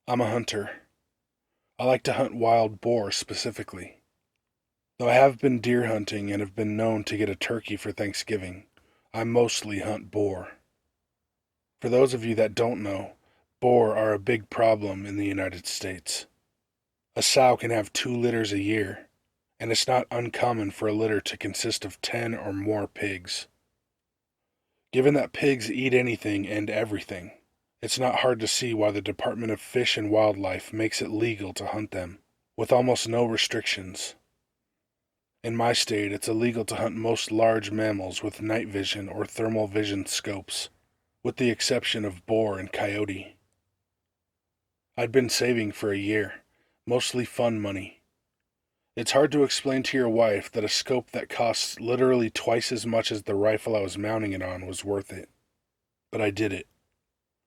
I'm a hunter. I like to hunt wild boar specifically. Though I have been deer hunting and have been known to get a turkey for Thanksgiving, I mostly hunt boar. For those of you that don't know, boar are a big problem in the United States. A sow can have 2 litters a year, and it's not uncommon for a litter to consist of 10 or more pigs. Given that pigs eat anything and everything, it's not hard to see why the Department of Fish and Wildlife makes it legal to hunt them, with almost no restrictions. In my state, it's illegal to hunt most large mammals with night vision or thermal vision scopes, with the exception of boar and coyote. I'd been saving for a year, mostly fun money. It's hard to explain to your wife that a scope that costs literally twice as much as the rifle I was mounting it on was worth it. But I did it.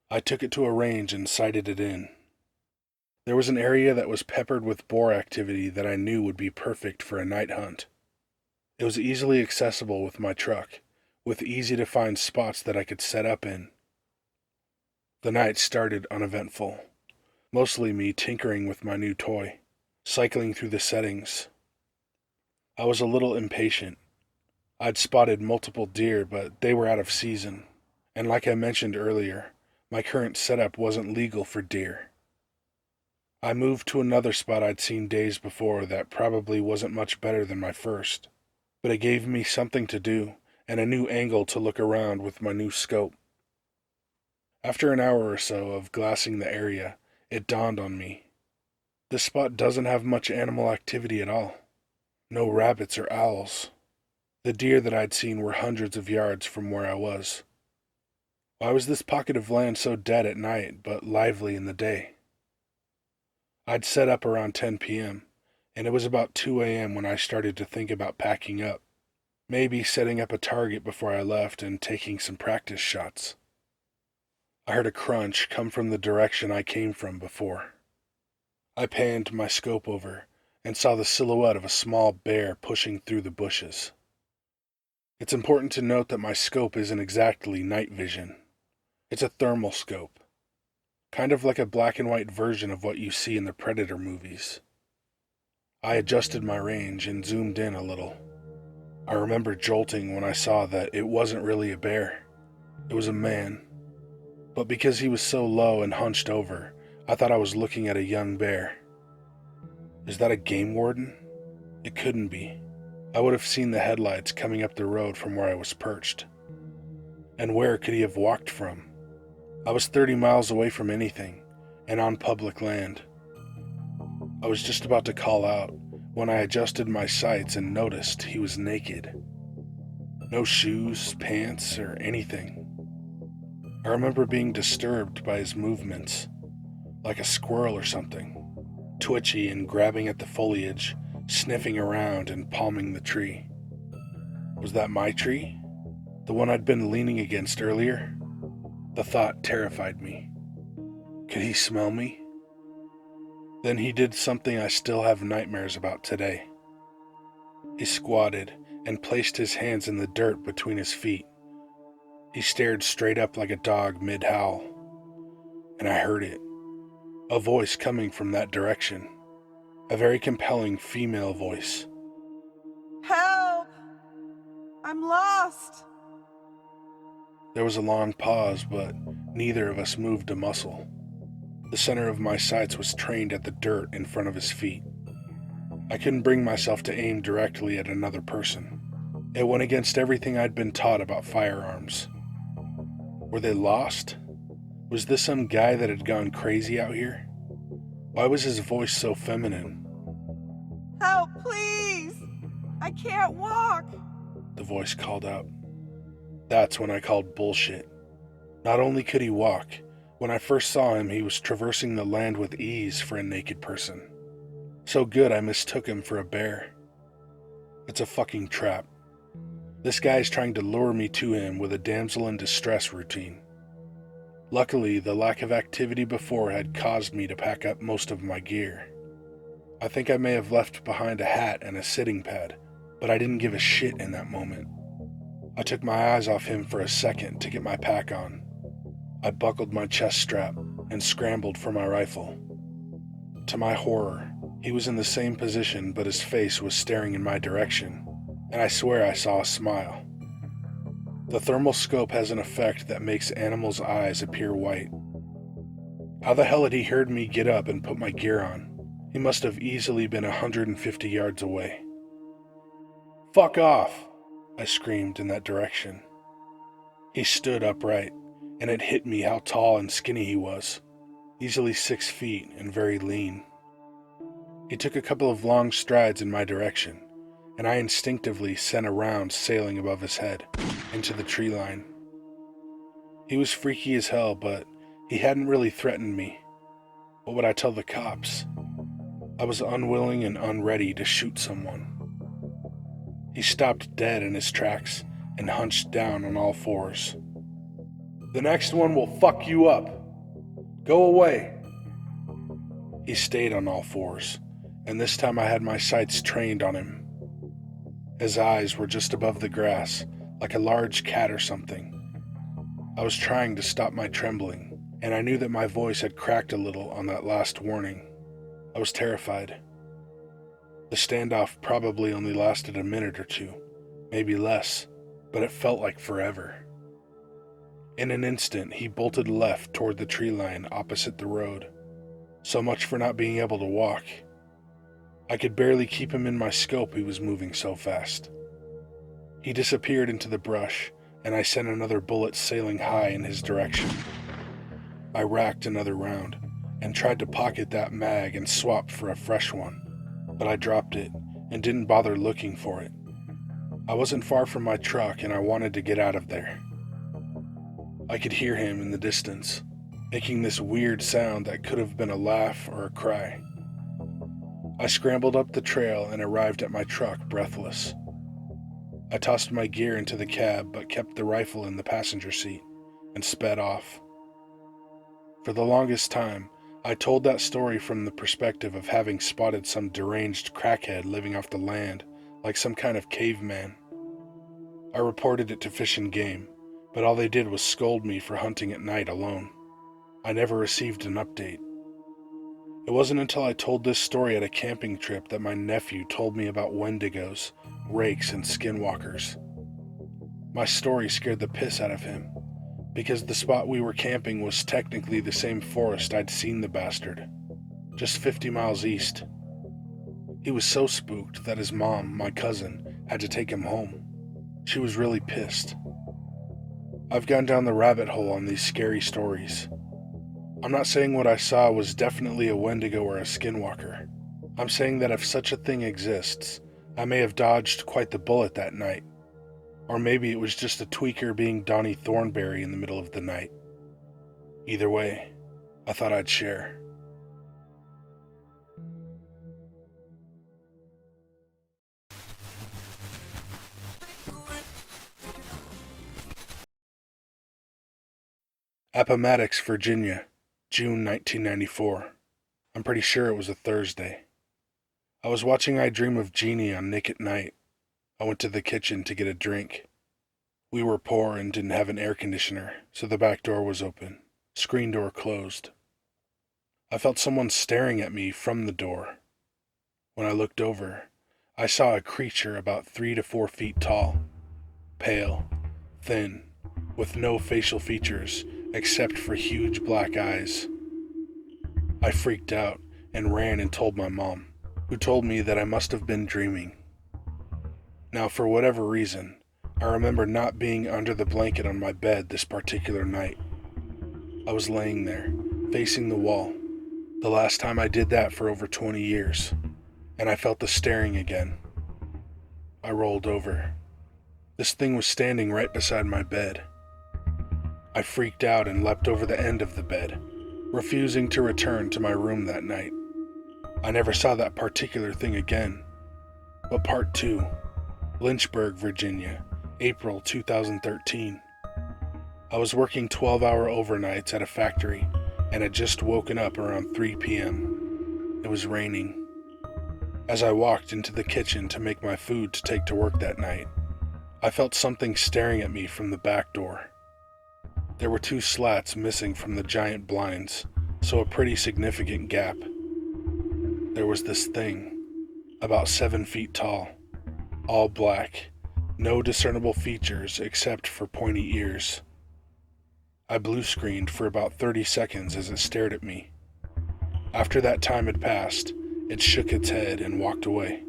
I took it to a range and sighted it in. There was an area that was peppered with boar activity that I knew would be perfect for a night hunt. It was easily accessible with my truck, with easy-to-find spots that I could set up in. The night started uneventful, mostly me tinkering with my new toy, cycling through the settings. I was a little impatient. I'd spotted multiple deer, but they were out of season, and like I mentioned earlier, my current setup wasn't legal for deer. I moved to another spot I'd seen days before that probably wasn't much better than my first, but it gave me something to do and a new angle to look around with my new scope. After an hour or so of glassing the area, it dawned on me. This spot doesn't have much animal activity at all. No rabbits or owls. The deer that I'd seen were hundreds of yards from where I was. Why was this pocket of land so dead at night but lively in the day? I'd set up around 10 p.m., and it was about 2 a.m. when I started to think about packing up, maybe setting up a target before I left and taking some practice shots. I heard a crunch come from the direction I came from before. I panned my scope over and saw the silhouette of a small bear pushing through the bushes. It's important to note that my scope isn't exactly night vision. It's a thermal scope, kind of like a black and white version of what you see in the Predator movies. I adjusted my range and zoomed in a little. I remember jolting when I saw that it wasn't really a bear. It was a man. But because he was so low and hunched over, I thought I was looking at a young bear. Is that a game warden? It couldn't be. I would have seen the headlights coming up the road from where I was perched. And where could he have walked from? I was 30 miles away from anything, and on public land. I was just about to call out when I adjusted my sights and noticed he was naked. No shoes, pants, or anything. I remember being disturbed by his movements, like a squirrel or something, twitchy and grabbing at the foliage, sniffing around and palming the tree. Was that my tree? The one I'd been leaning against earlier? The thought terrified me. Could he smell me? Then he did something I still have nightmares about today. He squatted and placed his hands in the dirt between his feet. He stared straight up like a dog mid-howl, and I heard it. A voice coming from that direction. A very compelling female voice. Help! I'm lost! There was a long pause, but neither of us moved a muscle. The center of my sights was trained at the dirt in front of his feet. I couldn't bring myself to aim directly at another person. It went against everything I'd been taught about firearms. Were they lost? Was this some guy that had gone crazy out here? Why was his voice so feminine? Help, please! I can't walk! The voice called out. That's when I called bullshit. Not only could he walk, when I first saw him, he was traversing the land with ease for a naked person. So good I mistook him for a bear. It's a fucking trap. This guy's trying to lure me to him with a damsel in distress routine. Luckily, the lack of activity before had caused me to pack up most of my gear. I think I may have left behind a hat and a sitting pad, but I didn't give a shit in that moment. I took my eyes off him for a second to get my pack on. I buckled my chest strap and scrambled for my rifle. To my horror, he was in the same position, but his face was staring in my direction, and I swear I saw a smile. The thermal scope has an effect that makes animals' eyes appear white. How the hell had he heard me get up and put my gear on? He must have easily been 150 yards away. "Fuck off!" I screamed in that direction. He stood upright, and it hit me how tall and skinny he was, easily 6 feet and very lean. He took a couple of long strides in my direction, and I instinctively sent a round sailing above his head, into the tree line. He was freaky as hell, but he hadn't really threatened me. What would I tell the cops? I was unwilling and unready to shoot someone. He stopped dead in his tracks and hunched down on all fours. "The next one will fuck you up. Go away." He stayed on all fours, and this time I had my sights trained on him. His eyes were just above the grass, like a large cat or something. I was trying to stop my trembling, and I knew that my voice had cracked a little on that last warning. I was terrified. The standoff probably only lasted a minute or two, maybe less, but it felt like forever. In an instant, he bolted left toward the tree line opposite the road. So much for not being able to walk. I could barely keep him in my scope, he was moving so fast. He disappeared into the brush, and I sent another bullet sailing high in his direction. I racked another round, and tried to pocket that mag and swap for a fresh one, but I dropped it and didn't bother looking for it. I wasn't far from my truck, and I wanted to get out of there. I could hear him in the distance, making this weird sound that could have been a laugh or a cry. I scrambled up the trail and arrived at my truck breathless. I tossed my gear into the cab but kept the rifle in the passenger seat and sped off. For the longest time, I told that story from the perspective of having spotted some deranged crackhead living off the land like some kind of caveman. I reported it to Fish and Game, but all they did was scold me for hunting at night alone. I never received an update. It wasn't until I told this story at a camping trip that my nephew told me about wendigos, rakes, and skinwalkers. My story scared the piss out of him, because the spot we were camping was technically the same forest I'd seen the bastard, just 50 miles east. He was so spooked that his mom, my cousin, had to take him home. She was really pissed. I've gone down the rabbit hole on these scary stories. I'm not saying what I saw was definitely a wendigo or a skinwalker. I'm saying that if such a thing exists, I may have dodged quite the bullet that night. Or maybe it was just a tweaker being Donnie Thornberry in the middle of the night. Either way, I thought I'd share. Appomattox, Virginia, June 1994. I'm pretty sure it was a Thursday. I was watching I Dream of Jeannie on Nick at Night. I went to the kitchen to get a drink. We were poor and didn't have an air conditioner, so the back door was open, screen door closed. I felt someone staring at me from the door. When I looked over, I saw a creature about 3 to 4 feet tall, pale, thin, with no facial features except for huge black eyes. I freaked out and ran and told my mom, who told me that I must have been dreaming. Now, for whatever reason, I remember not being under the blanket on my bed this particular night. I was laying there, facing the wall, the last time I did that for over 20 years, and I felt the staring again. I rolled over. This thing was standing right beside my bed. I freaked out and leapt over the end of the bed, refusing to return to my room that night. I never saw that particular thing again. But Part 2, Lynchburg, Virginia, April 2013. I was working 12-hour overnights at a factory and had just woken up around 3 p.m. It was raining. As I walked into the kitchen to make my food to take to work that night, I felt something staring at me from the back door. There were 2 slats missing from the giant blinds, so a pretty significant gap. there was this thing, about 7 feet tall, all black, no discernible features except for pointy ears. I blue screened for about 30 seconds as it stared at me. After that time had passed, it shook its head and walked away.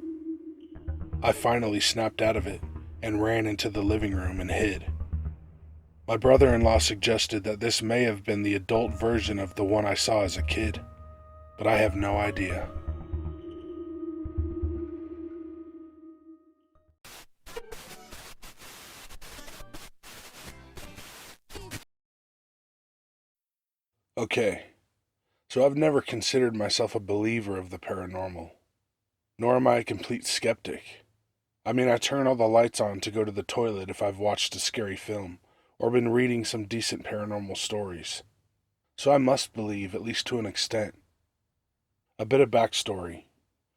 I finally snapped out of it and ran into the living room and hid. My brother-in-law suggested that this may have been the adult version of the one I saw as a kid, but I have no idea. Okay, so I've never considered myself a believer of the paranormal, nor am I a complete skeptic. I mean, I turn all the lights on to go to the toilet if I've watched a scary film, or been reading some decent paranormal stories. So I must believe, at least to an extent. A bit of backstory.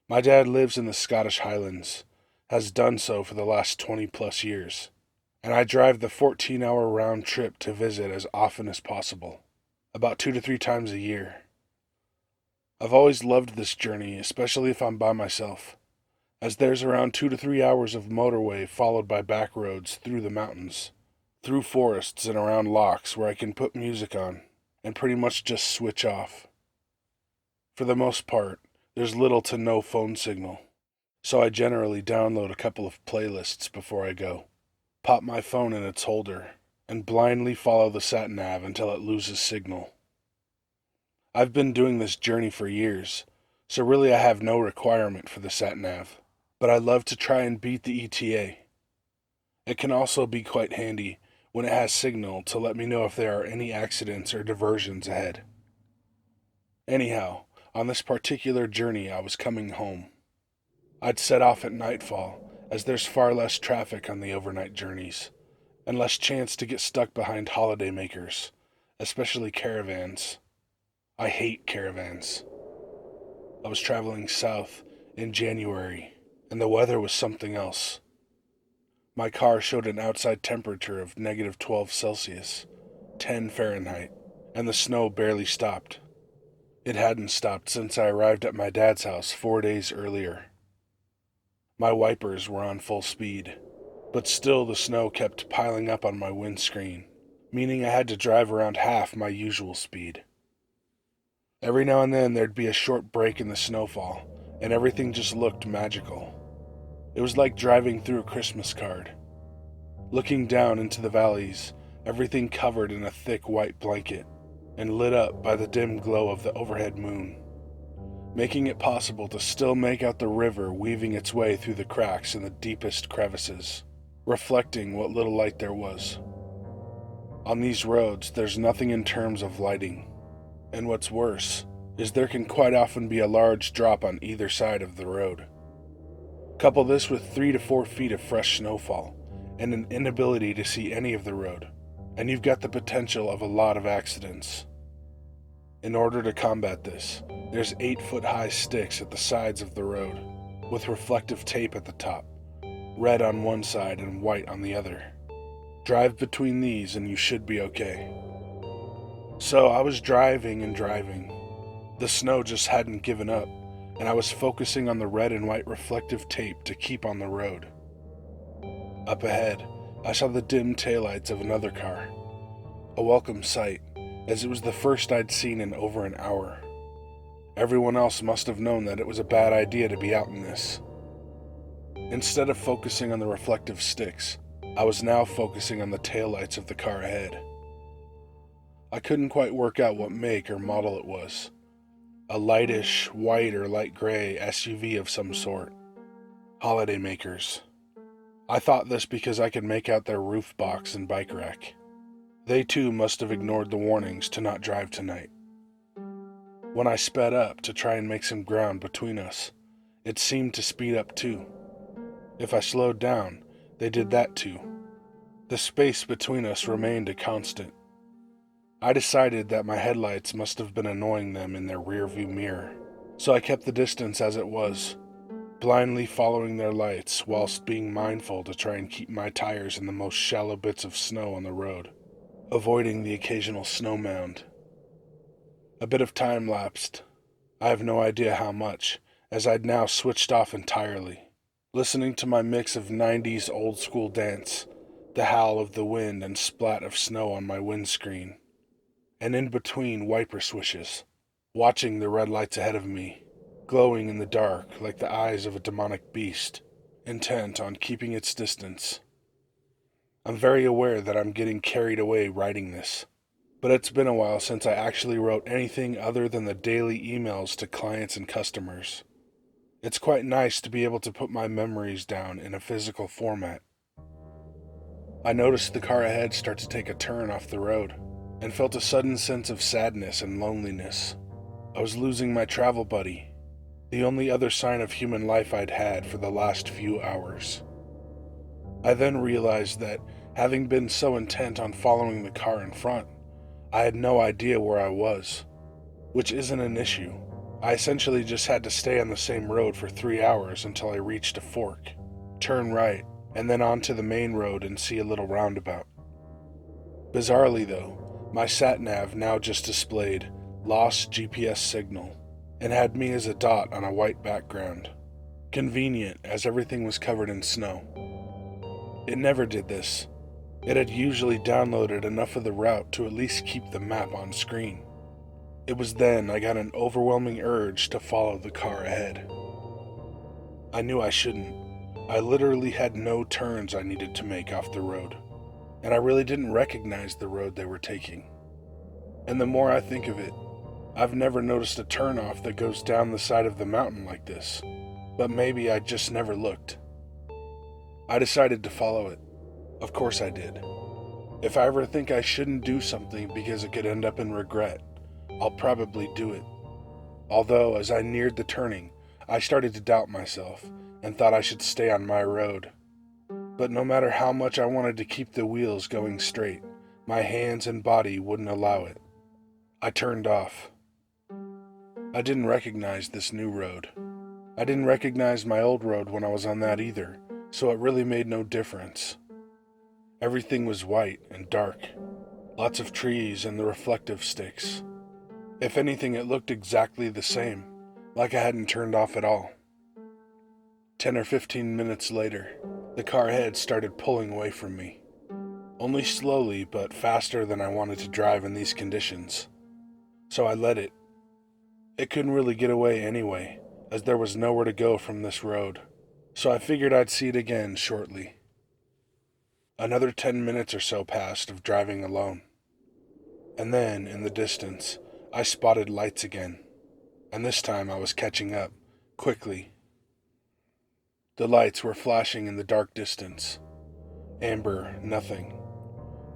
My dad lives in the Scottish Highlands, has done so for the last 20 plus years, and I drive the 14-hour round trip to visit as often as possible, about 2 to 3 times a year. I've always loved this journey, especially if I'm by myself, as there's around 2 to 3 hours of motorway followed by back roads through the mountains, through forests and around lochs where I can put music on and pretty much just switch off. For the most part, there's little to no phone signal, so I generally download a couple of playlists before I go, pop my phone in its holder, and blindly follow the sat-nav until it loses signal. I've been doing this journey for years, so really I have no requirement for the sat-nav, but I love to try and beat the ETA. It can also be quite handy when it has signal to let me know if there are any accidents or diversions ahead. Anyhow, on this particular journey I was coming home. I'd set off at nightfall, as there's far less traffic on the overnight journeys, and less chance to get stuck behind holiday makers, especially caravans. I hate caravans. I was traveling south in January, and the weather was something else. My car showed an outside temperature of -12 Celsius, 10 Fahrenheit, and the snow barely stopped. It hadn't stopped since I arrived at my dad's house 4 days earlier. My wipers were on full speed, but still the snow kept piling up on my windscreen, meaning I had to drive around half my usual speed. Every now and then there'd be a short break in the snowfall, and everything just looked magical. It was like driving through a Christmas card. Looking down into the valleys, everything covered in a thick white blanket, and lit up by the dim glow of the overhead moon, making it possible to still make out the river weaving its way through the cracks in the deepest crevices, reflecting what little light there was. On these roads, there's nothing in terms of lighting. And what's worse is there can quite often be a large drop on either side of the road. Couple this with 3 to 4 feet of fresh snowfall and an inability to see any of the road, and you've got the potential of a lot of accidents. In order to combat this, there's 8-foot-high sticks at the sides of the road, with reflective tape at the top, red on one side and white on the other. Drive between these and you should be okay. So I was driving and driving. The snow just hadn't given up, and I was focusing on the red and white reflective tape to keep on the road. Up ahead, I saw the dim taillights of another car. A welcome sight, as it was the first I'd seen in over an hour. Everyone else must have known that it was a bad idea to be out in this. Instead of focusing on the reflective sticks, I was now focusing on the taillights of the car ahead. I couldn't quite work out what make or model it was. A lightish, white or light gray SUV of some sort. Holiday makers. I thought this because I could make out their roof box and bike rack. They too must have ignored the warnings to not drive tonight. When I sped up to try and make some ground between us, it seemed to speed up too. If I slowed down, they did that too. The space between us remained a constant. I decided that my headlights must have been annoying them in their rearview mirror, so I kept the distance as it was, blindly following their lights whilst being mindful to try and keep my tires in the most shallow bits of snow on the road, avoiding the occasional snow mound. A bit of time lapsed. I have no idea how much, as I'd now switched off entirely, listening to my mix of 90s old school dance, the howl of the wind and splat of snow on my windscreen, and in between wiper swishes, watching the red lights ahead of me, glowing in the dark like the eyes of a demonic beast, intent on keeping its distance. I'm very aware that I'm getting carried away writing this, but it's been a while since I actually wrote anything other than the daily emails to clients and customers. It's quite nice to be able to put my memories down in a physical format. I noticed the car ahead start to take a turn off the road, and felt a sudden sense of sadness and loneliness. I was losing my travel buddy, the only other sign of human life I'd had for the last few hours. I then realized that, having been so intent on following the car in front, I had no idea where I was, which isn't an issue. I essentially just had to stay on the same road for 3 hours until I reached a fork, turn right, and then onto the main road and see a little roundabout. Bizarrely though, my sat-nav now just displayed lost GPS signal and had me as a dot on a white background. Convenient, as everything was covered in snow. It never did this. It had usually downloaded enough of the route to at least keep the map on screen. It was then I got an overwhelming urge to follow the car ahead. I knew I shouldn't. I literally had no turns I needed to make off the road, and I really didn't recognize the road they were taking. And the more I think of it, I've never noticed a turnoff that goes down the side of the mountain like this, but maybe I just never looked. I decided to follow it. Of course I did. If I ever think I shouldn't do something because it could end up in regret, I'll probably do it. Although, as I neared the turning, I started to doubt myself and thought I should stay on my road. But no matter how much I wanted to keep the wheels going straight, my hands and body wouldn't allow it. I turned off. I didn't recognize this new road. I didn't recognize my old road when I was on that either, so it really made no difference. Everything was white and dark, lots of trees and the reflective sticks. If anything, it looked exactly the same, like I hadn't turned off at all. 10 or 15 minutes later, the car ahead started pulling away from me. Only slowly, but faster than I wanted to drive in these conditions. So I let it. It couldn't really get away anyway, as there was nowhere to go from this road, so I figured I'd see it again shortly. Another 10 minutes or so passed of driving alone. And then, in the distance, I spotted lights again, and this time I was catching up, quickly. The lights were flashing in the dark distance. Amber, nothing.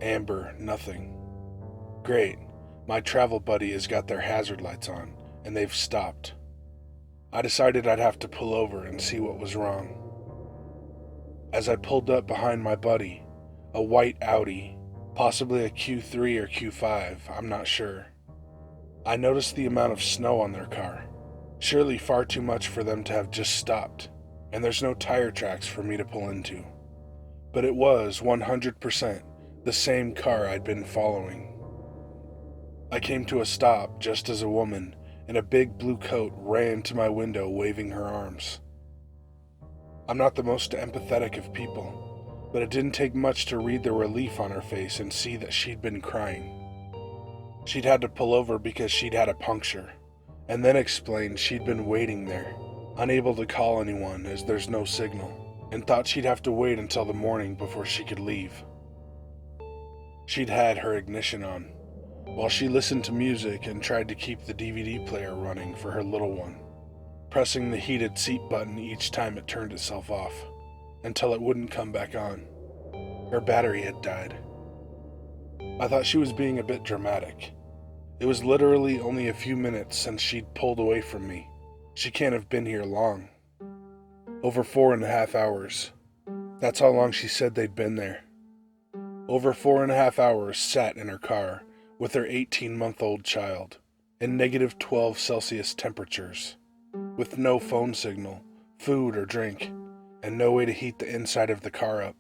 Amber, nothing. Great, my travel buddy has got their hazard lights on, and they've stopped. I decided I'd have to pull over and see what was wrong. As I pulled up behind my buddy, a white Audi, possibly a Q3 or Q5, I'm not sure. I noticed the amount of snow on their car, surely far too much for them to have just stopped, and there's no tire tracks for me to pull into. But it was 100% the same car I'd been following. I came to a stop just as a woman in a big blue coat ran to my window waving her arms. I'm not the most empathetic of people, but it didn't take much to read the relief on her face and see that she'd been crying. She'd had to pull over because she'd had a puncture, and then explained she'd been waiting there, unable to call anyone as there's no signal, and thought she'd have to wait until the morning before she could leave. She'd had her ignition on, while she listened to music and tried to keep the DVD player running for her little one, pressing the heated seat button each time it turned itself off, until it wouldn't come back on. Her battery had died. I thought she was being a bit dramatic. It was literally only a few minutes since she'd pulled away from me. She can't have been here long. Over 4.5 hours. That's how long she said they'd been there. Over 4.5 hours sat in her car with her 18-month-old child in -12 Celsius temperatures, with no phone signal, food or drink, and no way to heat the inside of the car up.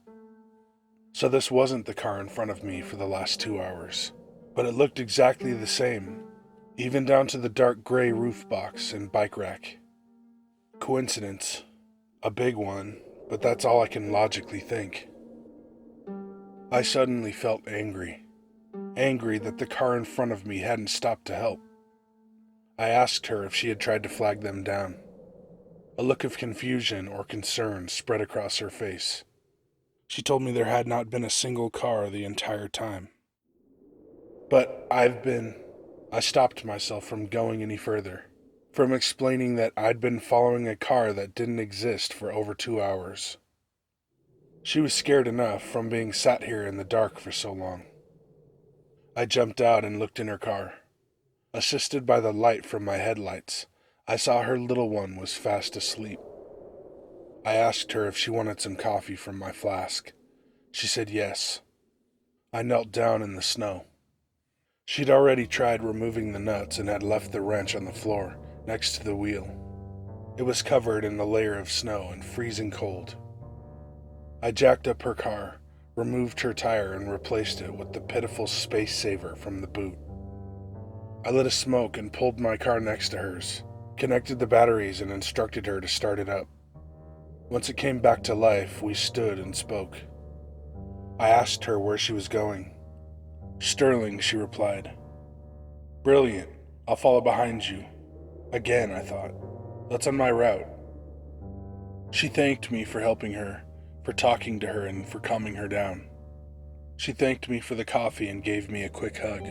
So this wasn't the car in front of me for the last 2 hours, but it looked exactly the same, even down to the dark gray roof box and bike rack. coincidence. A big one, but that's all I can logically think. I suddenly felt angry. Angry that the car in front of me hadn't stopped to help. I asked her if she had tried to flag them down. A look of confusion or concern spread across her face. She told me there had not been a single car the entire time. But I stopped myself from going any further, from explaining that I'd been following a car that didn't exist for over 2 hours. She was scared enough from being sat here in the dark for so long. I jumped out and looked in her car. Assisted by the light from my headlights, I saw her little one was fast asleep. I asked her if she wanted some coffee from my flask. She said yes. I knelt down in the snow. She'd already tried removing the nuts and had left the wrench on the floor next to the wheel. It was covered in a layer of snow and freezing cold. I jacked up her car, removed her tire, and replaced it with the pitiful space saver from the boot. I lit a smoke and pulled my car next to hers, connected the batteries, and instructed her to start it up. Once it came back to life, we stood and spoke. I asked her where she was going. Sterling, she replied. Brilliant. I'll follow behind you. Again, I thought. That's on my route. She thanked me for helping her, for talking to her, and for calming her down. She thanked me for the coffee and gave me a quick hug.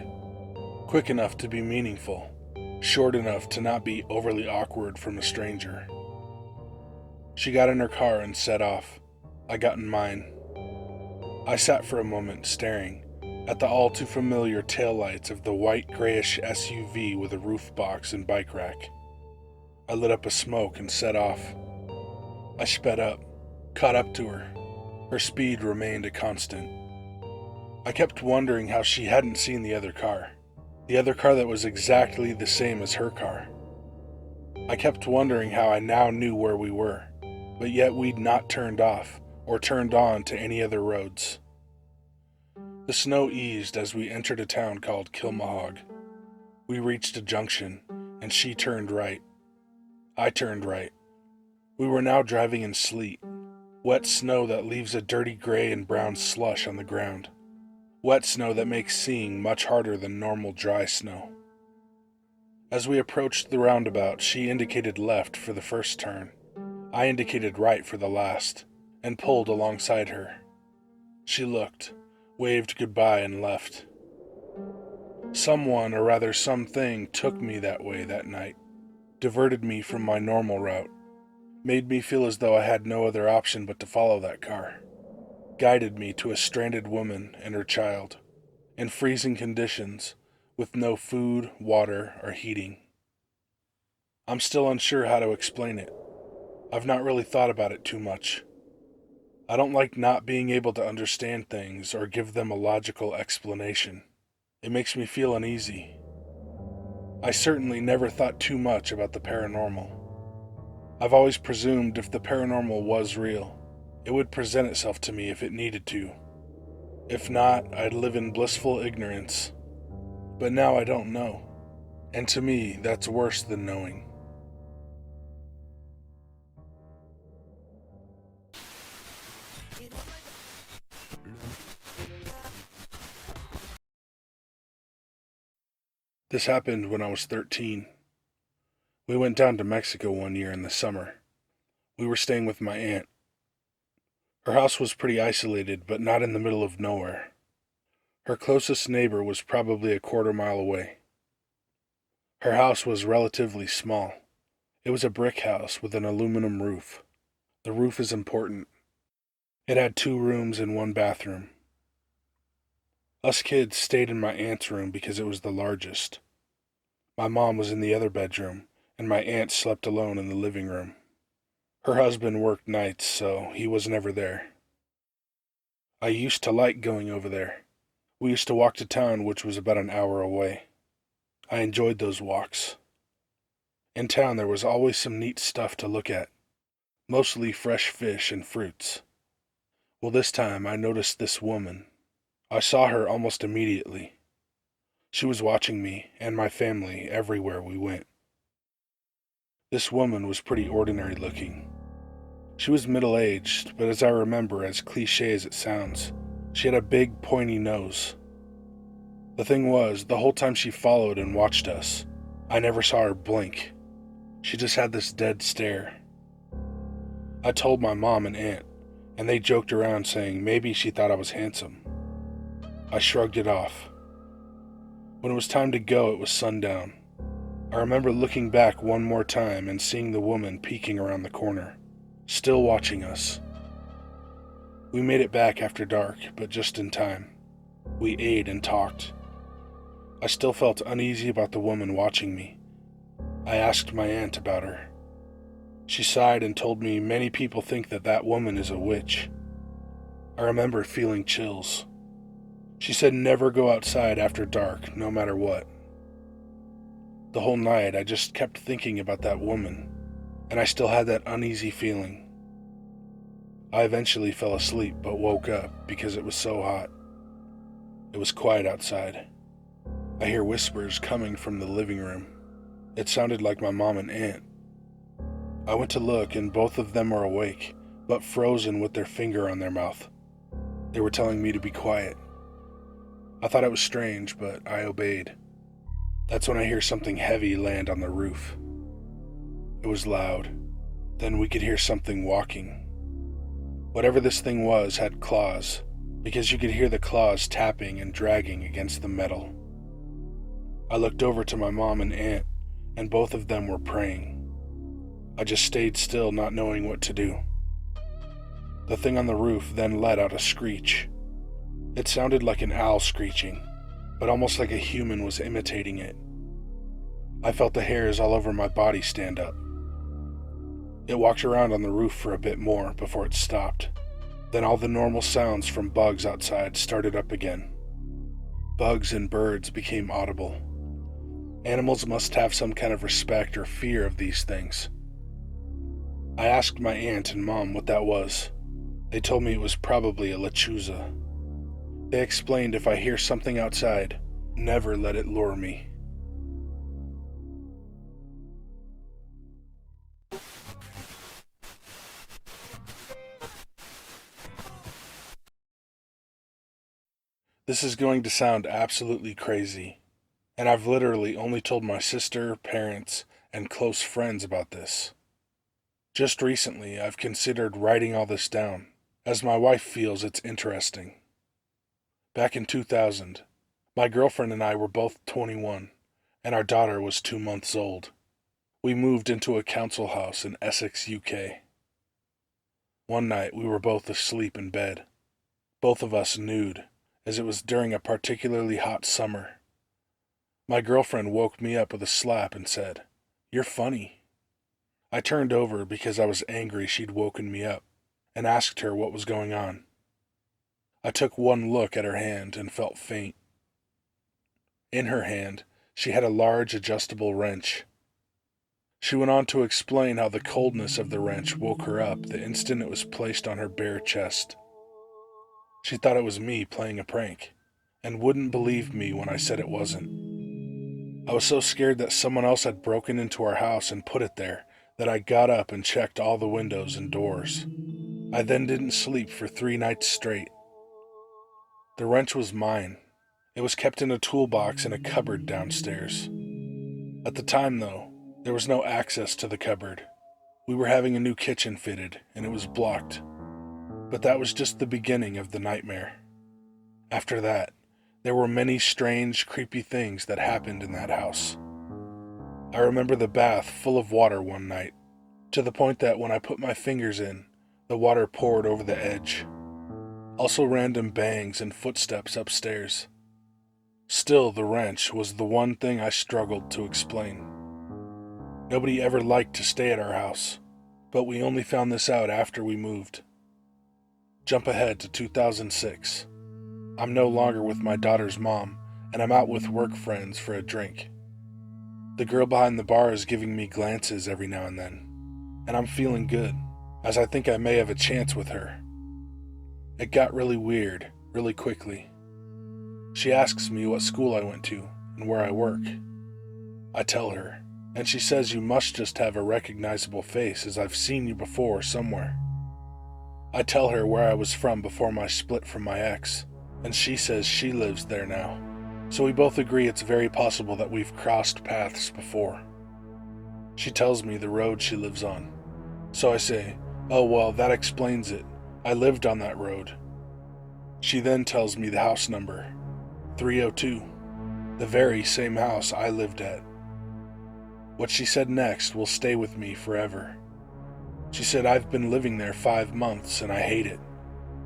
Quick enough to be meaningful, short enough to not be overly awkward from a stranger. She got in her car and set off. I got in mine. I sat for a moment staring at the all too familiar taillights of the white grayish SUV with a roof box and bike rack. I lit up a smoke and set off. I sped up, caught up to her. Her speed remained a constant. I kept wondering how she hadn't seen the other car that was exactly the same as her car. I kept wondering how I now knew where we were, but yet we'd not turned off or turned on to any other roads. The snow eased as we entered a town called Kilmahog. We reached a junction, and she turned right. I turned right. We were now driving in sleet, wet snow that leaves a dirty gray and brown slush on the ground. Wet snow that makes seeing much harder than normal dry snow. As we approached the roundabout, she indicated left for the first turn. I indicated right for the last, and pulled alongside her. She looked, waved goodbye, and left. Someone, or rather something, took me that way that night, diverted me from my normal route, made me feel as though I had no other option but to follow that car, guided me to a stranded woman and her child, in freezing conditions, with no food, water, or heating. I'm still unsure how to explain it. I've not really thought about it too much. I don't like not being able to understand things or give them a logical explanation. It makes me feel uneasy. I certainly never thought too much about the paranormal. I've always presumed if the paranormal was real, it would present itself to me if it needed to. If not, I'd live in blissful ignorance. But now I don't know, and to me, that's worse than knowing. This happened when I was 13. We went down to Mexico one year in the summer. We were staying with my aunt. Her house was pretty isolated, but not in the middle of nowhere. Her closest neighbor was probably a quarter-mile away. Her house was relatively small. It was a brick house with an aluminum roof. The roof is important. It had 2 rooms and 1 bathroom. Us kids stayed in my aunt's room because it was the largest. My mom was in the other bedroom, and my aunt slept alone in the living room. Her husband worked nights, so he was never there. I used to like going over there. We used to walk to town, which was about an hour away. I enjoyed those walks. In town, there was always some neat stuff to look at, mostly fresh fish and fruits. Well, this time I noticed this woman. I saw her almost immediately. She was watching me and my family everywhere we went. This woman was pretty ordinary looking. She was middle-aged, but as I remember, as cliché as it sounds, she had a big, pointy nose. The thing was, the whole time she followed and watched us, I never saw her blink. She just had this dead stare. I told my mom and aunt, and they joked around saying maybe she thought I was handsome. I shrugged it off. When it was time to go, it was sundown. I remember looking back one more time and seeing the woman peeking around the corner, still watching us. We made it back after dark, but just in time. We ate and talked. I still felt uneasy about the woman watching me. I asked my aunt about her. She sighed and told me many people think that woman is a witch. I remember feeling chills. She said never go outside after dark, no matter what. The whole night I just kept thinking about that woman, and I still had that uneasy feeling. I eventually fell asleep but woke up because it was so hot. It was quiet outside. I hear whispers coming from the living room. It sounded like my mom and aunt. I went to look and both of them were awake, but frozen with their finger on their mouth. They were telling me to be quiet. I thought it was strange, but I obeyed. That's when I hear something heavy land on the roof. It was loud. Then we could hear something walking. Whatever this thing was had claws, because you could hear the claws tapping and dragging against the metal. I looked over to my mom and aunt, and both of them were praying. I just stayed still, not knowing what to do. The thing on the roof then let out a screech. It sounded like an owl screeching, but almost like a human was imitating it. I felt the hairs all over my body stand up. It walked around on the roof for a bit more before it stopped. Then all the normal sounds from bugs outside started up again. Bugs and birds became audible. Animals must have some kind of respect or fear of these things. I asked my aunt and mom what that was. They told me it was probably a lechuza. They explained if I hear something outside, never let it lure me. This is going to sound absolutely crazy, and I've literally only told my sister, parents, and close friends about this. Just recently, I've considered writing all this down, as my wife feels it's interesting. Back in 2000, my girlfriend and I were both 21, and our daughter was 2 months old. We moved into a council house in Essex, UK. One night, we were both asleep in bed, both of us nude, as it was during a particularly hot summer. My girlfriend woke me up with a slap and said, "You're funny." I turned over because I was angry she'd woken me up, and asked her what was going on. I took one look at her hand and felt faint. In her hand, she had a large adjustable wrench. She went on to explain how the coldness of the wrench woke her up the instant it was placed on her bare chest. She thought it was me playing a prank, and wouldn't believe me when I said it wasn't. I was so scared that someone else had broken into our house and put it there that I got up and checked all the windows and doors. I then didn't sleep for 3 nights straight. The wrench was mine. It was kept in a toolbox in a cupboard downstairs. At the time, though, there was no access to the cupboard. We were having a new kitchen fitted, and it was blocked. But that was just the beginning of the nightmare. After that, there were many strange, creepy things that happened in that house. I remember the bath full of water one night, to the point that when I put my fingers in, the water poured over the edge. Also random bangs and footsteps upstairs. Still, the wrench was the one thing I struggled to explain. Nobody ever liked to stay at our house, but we only found this out after we moved. Jump ahead to 2006. I'm no longer with my daughter's mom, and I'm out with work friends for a drink. The girl behind the bar is giving me glances every now and then, and I'm feeling good, as I think I may have a chance with her. It got really weird, really quickly. She asks me what school I went to and where I work. I tell her. And she says you must just have a recognizable face, as I've seen you before somewhere. I tell her where I was from before my split from my ex, and she says she lives there now. So we both agree it's very possible that we've crossed paths before. She tells me the road she lives on. So I say, oh well, that explains it. I lived on that road. She then tells me the house number, 302, the very same house I lived at. What she said next will stay with me forever. She said I've been living there 5 months and I hate it.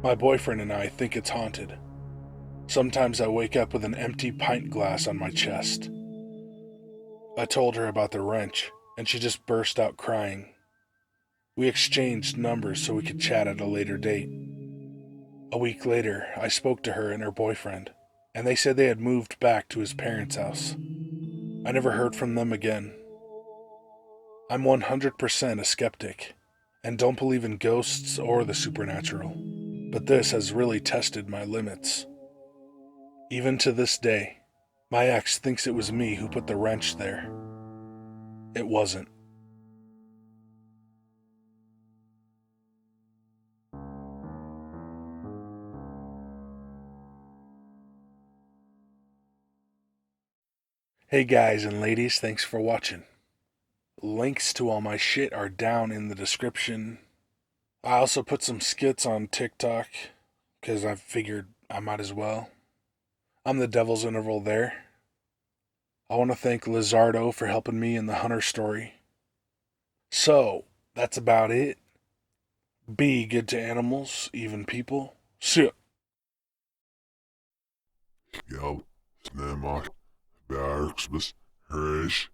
My boyfriend and I think it's haunted. Sometimes I wake up with an empty pint glass on my chest. I told her about the wrench, and she just burst out crying. We exchanged numbers so we could chat at a later date. A week later, I spoke to her and her boyfriend, and they said they had moved back to his parents' house. I never heard from them again. I'm 100% a skeptic, and don't believe in ghosts or the supernatural, but this has really tested my limits. Even to this day, my ex thinks it was me who put the wrench there. It wasn't. Hey guys and ladies, thanks for watching. Links to all my shit are down in the description. I also put some skits on TikTok, because I figured I might as well. I'm the Devil's Interval there. I want to thank Lizardo for helping me in the Hunter story. So, that's about it. Be good to animals, even people. See ya. Scout, Snema, Barksbus, Herish.